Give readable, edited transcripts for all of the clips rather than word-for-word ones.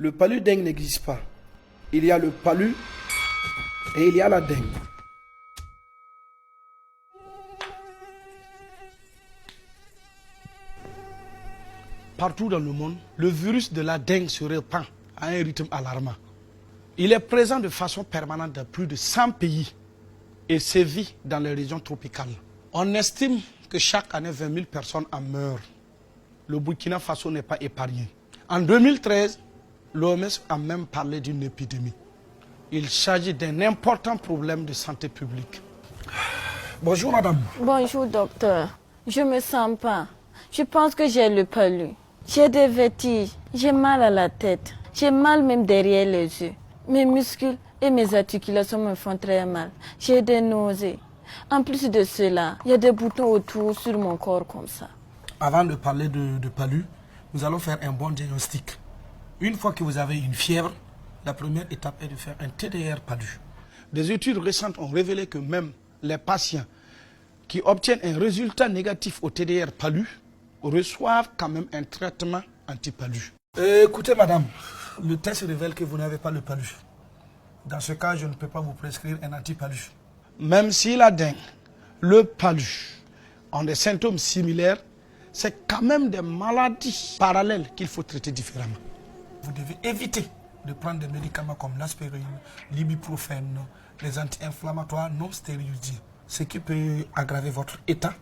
Le palu dengue n'existe pas. Il y a le palu et il y a la dengue. Partout dans le monde, le virus de la dengue se répand à un rythme alarmant. Il est présent de façon permanente dans plus de 100 pays et sévit dans les régions tropicales. On estime que chaque année 20 000 personnes en meurent. Le Burkina Faso n'est pas épargné. En 2013, l'OMS a même parlé d'une épidémie. Il s'agit d'un important problème de santé publique. Bonjour madame. Bonjour docteur. Je me sens pas. Je pense que j'ai le palu. J'ai des vertiges, j'ai mal à la tête, j'ai mal même derrière les yeux. Mes muscles et mes articulations me font très mal. J'ai des nausées. En plus de cela, il y a des boutons autour sur mon corps comme ça. Avant de parler de palu, nous allons faire un bon diagnostic. Une fois que vous avez une fièvre, la première étape est de faire un TDR palu. Des études récentes ont révélé que même les patients qui obtiennent un résultat négatif au TDR palu reçoivent quand même un traitement anti-palu. Écoutez madame, le test révèle que vous n'avez pas le palu. Dans ce cas, je ne peux pas vous prescrire un anti-palu. Même si la dengue, le palu ont des symptômes similaires, c'est quand même des maladies parallèles qu'il faut traiter différemment. Vous devez éviter de prendre des médicaments comme l'aspirine, l'ibuprofène, les anti-inflammatoires non stérilisés, ce qui peut aggraver votre état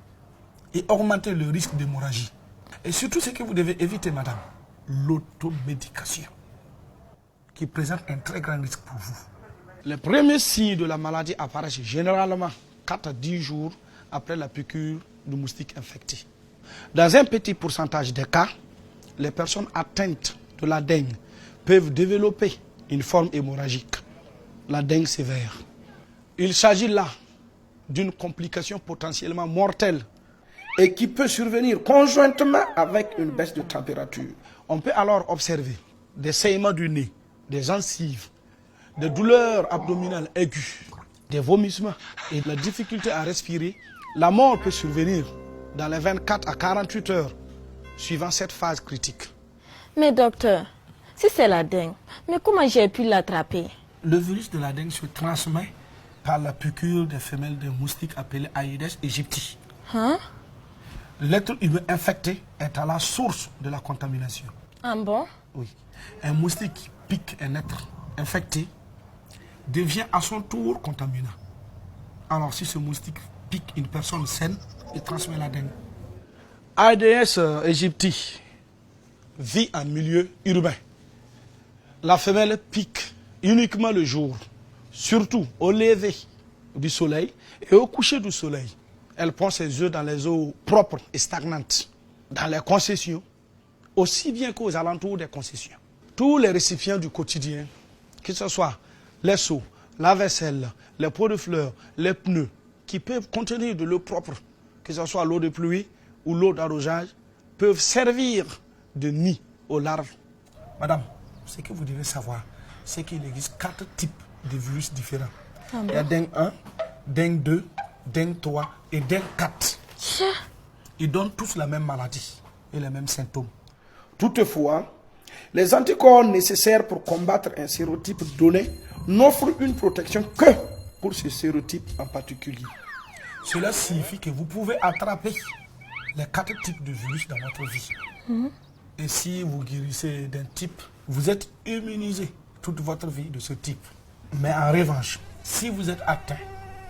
et augmenter le risque d'hémorragie. Et surtout, ce que vous devez éviter, madame, l'automédication, qui présente un très grand risque pour vous. Les premiers signes de la maladie apparaissent généralement 4 à 10 jours après la piqûre du moustique infecté. Dans un petit pourcentage des cas, les personnes atteintes de la dengue peuvent développer une forme hémorragique, la dengue sévère. Il s'agit là d'une complication potentiellement mortelle et qui peut survenir conjointement avec une baisse de température. On peut alors observer des saignements du nez, des gencives, des douleurs abdominales aiguës, des vomissements et de la difficulté à respirer. La mort peut survenir dans les 24 à 48 heures suivant cette phase critique. Mais docteur, si c'est la dengue, mais comment j'ai pu l'attraper? Le virus de la dengue se transmet par la piqûre des femelles de moustiques appelées Aedes aegypti. Hein? L'être humain infecté est à la source de la contamination. Ah bon? Oui. Un moustique qui pique un être infecté devient à son tour contaminant. Alors si ce moustique pique une personne saine, il transmet la dengue. Aedes aegypti vit en milieu urbain. La femelle pique uniquement le jour, surtout au lever du soleil et au coucher du soleil. Elle pond ses œufs dans les eaux propres et stagnantes, dans les concessions, aussi bien qu'aux alentours des concessions. Tous les récipients du quotidien, que ce soit les seaux, la vaisselle, les pots de fleurs, les pneus, qui peuvent contenir de l'eau propre, que ce soit l'eau de pluie ou l'eau d'arrosage, peuvent servir de nid aux larves. Madame, ce que vous devez savoir, c'est qu'il existe 4 types de virus différents. Ah bon? Il y a dengue 1, dengue 2, dengue 3 et dengue 4. Ils donnent tous la même maladie et les mêmes symptômes. Toutefois, les anticorps nécessaires pour combattre un sérotype donné n'offrent une protection que pour ce sérotype en particulier. Cela signifie que vous pouvez attraper les 4 types de virus dans votre vie. Et si vous guérissez d'un type, vous êtes immunisé toute votre vie de ce type. Mais en revanche, si vous êtes atteint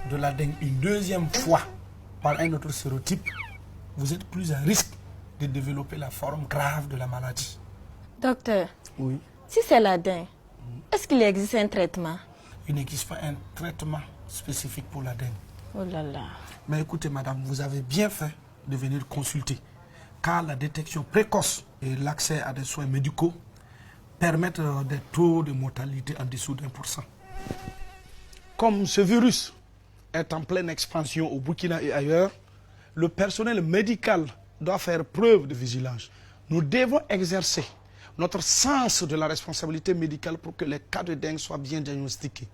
de la dengue une deuxième fois par un autre sérotype, vous êtes plus à risque de développer la forme grave de la maladie. Docteur, Oui. si c'est la dengue, est-ce qu'il existe un traitement? Il n'existe pas un traitement spécifique pour la dengue. Oh là là. Mais écoutez madame, vous avez bien fait de venir consulter, car la détection précoce et l'accès à des soins médicaux permettent des taux de mortalité en dessous d'1%. Comme ce virus est en pleine expansion au Burkina et ailleurs, le personnel médical doit faire preuve de vigilance. Nous devons exercer notre sens de la responsabilité médicale pour que les cas de dengue soient bien diagnostiqués.